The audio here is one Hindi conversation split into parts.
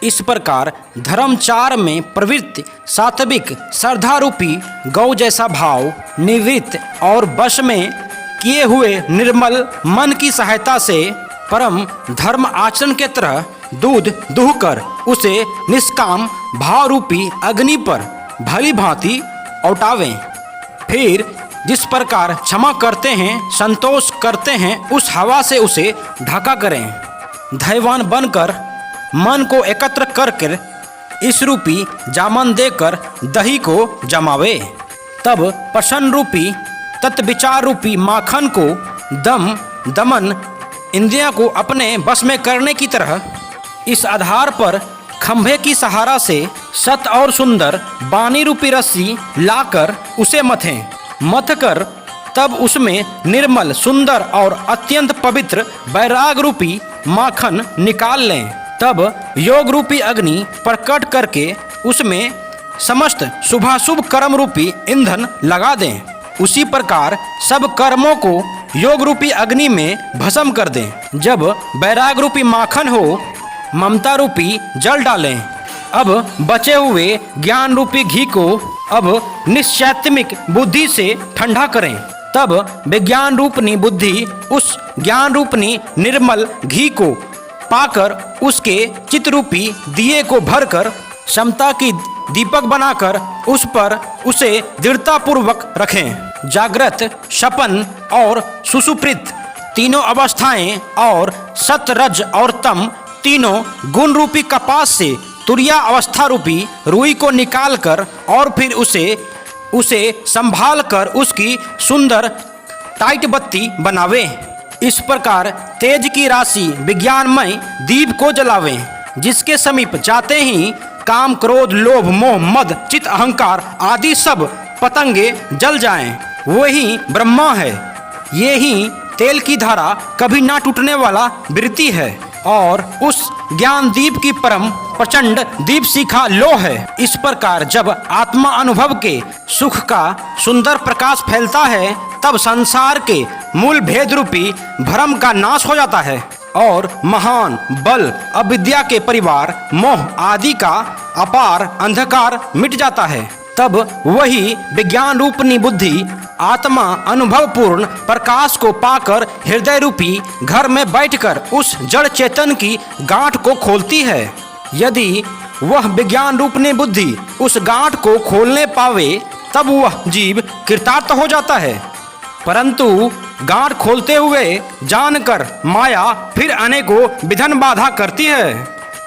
इस प्रकार धर्मचार में प्रवृत्ति सात्विक श्रद्धा रूपी गौ जैसा भाव निवृत्त और वश में किए हुए निर्मल मन की सहायता से परम धर्म आचरण के तरह दूध दुहकर उसे निष्काम भाव रूपी अग्नि पर भली भांति औटावें। फिर जिस प्रकार क्षमा करते हैं, संतोष करते हैं, उस हवा से उसे ढका करें। धैर्यवान बनकर मन को एकत्र करके इस रूपी जामन देकर दही को जमावे। तब प्रसन्न रूपी तत्विचार रूपी माखन को दमन इंद्रियों को अपने बस में करने की तरह इस आधार पर खंभे की सहारा से सत और सुंदर बानी रूपी रस्सी लाकर उसे मथें। मथ कर तब उसमें निर्मल सुंदर और अत्यंत पवित्र वैराग रूपी माखन निकाल लें। तब योग रूपी अग्नि प्रकट करके उसमें समस्त शुभाशुभ कर्म रूपी ईंधन लगा दें। उसी प्रकार सब कर्मों को योग रूपी अग्नि में भस्म कर दें। जब वैराग रूपी माखन हो, ममता रूपी जल डालें। अब बचे हुए ज्ञान रूपी घी को अब निश्चैत्मिक बुद्धि से ठंडा करें। तब विज्ञान रूपनी बुद्धि उस ज्ञान रूपनी निर्मल घी को पाकर उसके चित्त रूपी दिए को भरकर समता की दीपक बनाकर उस पर उसे दृढ़ता पूर्वक रखें। जागृत, सपन और सुषुप्त तीनों अवस्थाएं और सत, रज और तम तीनों गुण रूपी कपास से तुरिया अवस्था रूपी रुई को निकालकर और फिर उसे संभाल कर उसकी सुंदर टाइट बत्ती बनावे। इस प्रकार तेज की राशि विज्ञानमय दीप को जलावें, जिसके समीप जाते ही काम, क्रोध, लोभ, मोह, मद, चित्त, अहंकार आदि सब पतंगे जल जाएं। वही ब्रह्मा है। ये ही तेल की धारा कभी ना टूटने वाला वृत्ति है और उस ज्ञान दीप की परम प्रचंड दीप शिखा लो है। इस प्रकार जब आत्मा अनुभव के सुख का सुंदर प्रकाश फैलता है, तब संसार के मूल भेद रूपी भ्रम का नाश हो जाता है और महान बल, अविद्या के परिवार, मोह आदि का अपार अंधकार मिट जाता है। तब वही विज्ञान रूपनी बुद्धि आत्मा अनुभव पूर्ण प्रकाश को पाकर हृदय रूपी घर में बैठकर उस जड़ चेतन की गांठ को खोलती है। यदि वह विज्ञान रूपनी बुद्धि उस गांठ को खोलने पावे, तब वह जीव कृतार्थ हो जाता है। परंतु गांठ खोलते हुए जानकर माया फिर अनेकों विघ्न बाधा करती है।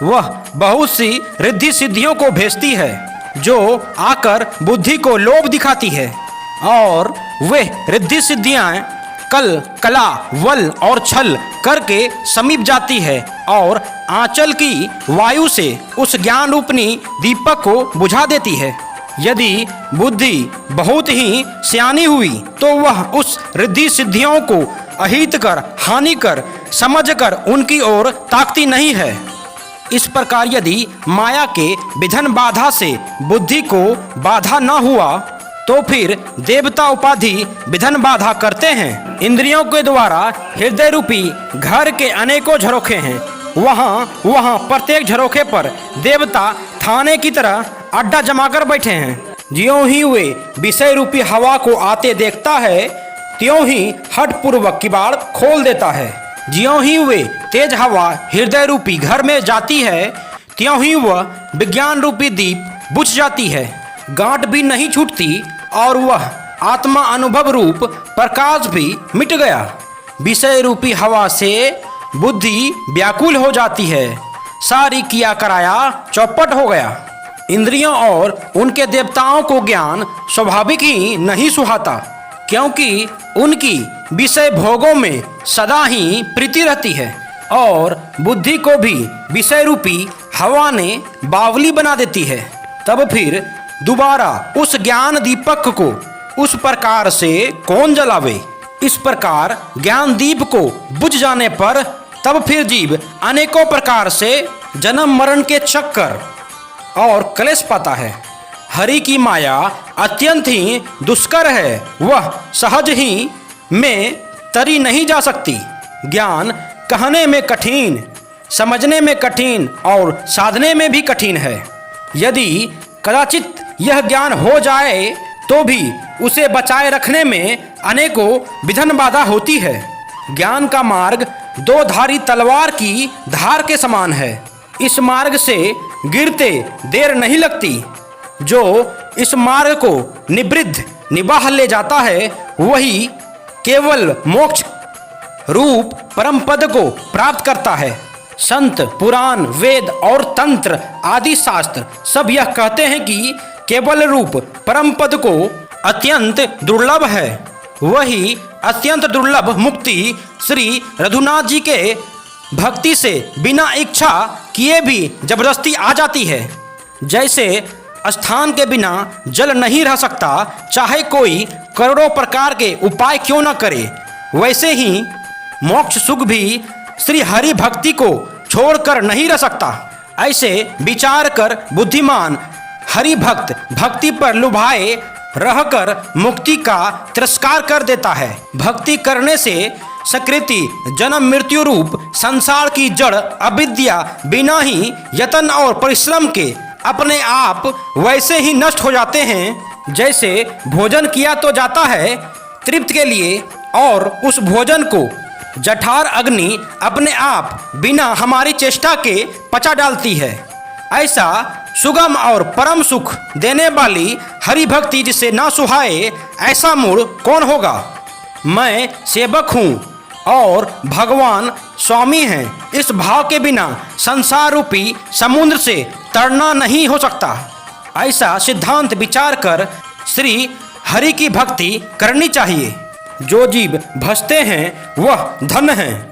वह बहुत सी रिद्धि सिद्धियों को भेजती है, जो आकर बुद्धि को लोभ दिखाती है और वे रिद्धि सिद्धियां कला, वल और छल करके समीप जाती है और आंचल की वायु से उस ज्ञान रूपनी दीपक को बुझा देती है। यदि बुद्धि बहुत ही सियानी हुई, तो वह उस रिद्धि सिद्धियों को अहित कर, हानि कर समझकर उनकी ओर ताकती नहीं है। इस प्रकार यदि माया के विघ्न बाधा से बुद्धि को बाधा न हुआ, तो फिर देवता उपाधि विघ्न बाधा करते हैं। इंद्रियों के द्वारा हृदय रूपी घर के अनेकों झरोखे हैं। वहाँ प्रत्येक झरोखे पर देवता थाने की तरह अड्डा जमाकर बैठे हैं। ज्यों ही वे विषय रूपी हवा को आते देखता है, त्यों ही हठ पूर्वक किवाड़ खोल देता है। ज्यों ही वे तेज हवा हृदय रूपी घर में जाती है, त्यों ही वह विज्ञान रूपी दीप बुझ जाती है। गांठ भी नहीं छूटती और वह आत्मा अनुभव रूप प्रकाश भी मिट गया। विषय रूपी हवा से बुद्धि व्याकुल हो जाती है। सारी किया कराया चौपट हो गया। इंद्रियों और उनके देवताओं को ज्ञान स्वाभाविक ही नहीं सुहाता, क्योंकि उनकी विषय भोगों में सदा ही प्रीति रहती है और बुद्धि को भी विषय रूपी हवा ने बावली बना देती है। तब फिर दोबारा उस ज्ञान दीपक को उस प्रकार से कौन जलावे। इस प्रकार ज्ञान दीप को बुझ जाने पर तब फिर जीव अनेकों प्रकार से जन्म मरण के चक्कर और क्लेश पाता है। हरि की माया अत्यंत ही दुष्कर है, वह सहज ही में तरी नहीं जा सकती। ज्ञान कहने में कठिन, समझने में कठिन और साधने में भी कठिन है। यदि कदाचित यह ज्ञान हो जाए तो भी उसे बचाए रखने में अनेकों विघ्न बाधा होती है। ज्ञान का मार्ग दो धारी तलवार की धार के समान है। इस मार्ग से गिरते देर नहीं लगती। जो इस मार्ग को निवृत्त निबाह ले जाता है वही केवल मोक्ष रूप परम पद को प्राप्त करता है। संत, पुराण, वेद और तंत्र आदि शास्त्र सब यह कहते हैं कि केवल रूप परम पद को अत्यंत दुर्लभ है। वही अत्यंत दुर्लभ मुक्ति श्री रघुनाथ जी के भक्ति से बिना इच्छा किए भी जबरदस्ती आ जाती है। जैसे स्थान के बिना जल नहीं रह सकता, चाहे कोई करोड़ों प्रकार के उपाय क्यों न करे, वैसे ही मोक्ष सुख भी श्री हरि भक्ति को छोड़कर नहीं रह सकता। ऐसे विचार कर बुद्धिमान हरि भक्त भक्ति पर लुभाए रहकर मुक्ति का तिरस्कार कर देता है। भक्ति करने से सकृति जन्म मृत्यु रूप संसार की जड़ अविद्या बिना ही यत्न और परिश्रम के अपने आप वैसे ही नष्ट हो जाते हैं जैसे भोजन किया तो जाता है तृप्त के लिए, और उस भोजन को जठार अग्नि अपने आप बिना हमारी चेष्टा के पचा डालती है। ऐसा सुगम और परम सुख देने वाली हरि भक्ति जिसे ना सुहाए, ऐसा मूढ़ कौन होगा। मैं सेवक हूँ और भगवान स्वामी हैं, इस भाव के बिना संसार रूपी समुद्र से तरना नहीं हो सकता। ऐसा सिद्धांत विचार कर श्री हरि की भक्ति करनी चाहिए। जो जीव भजते हैं वह धन्य हैं।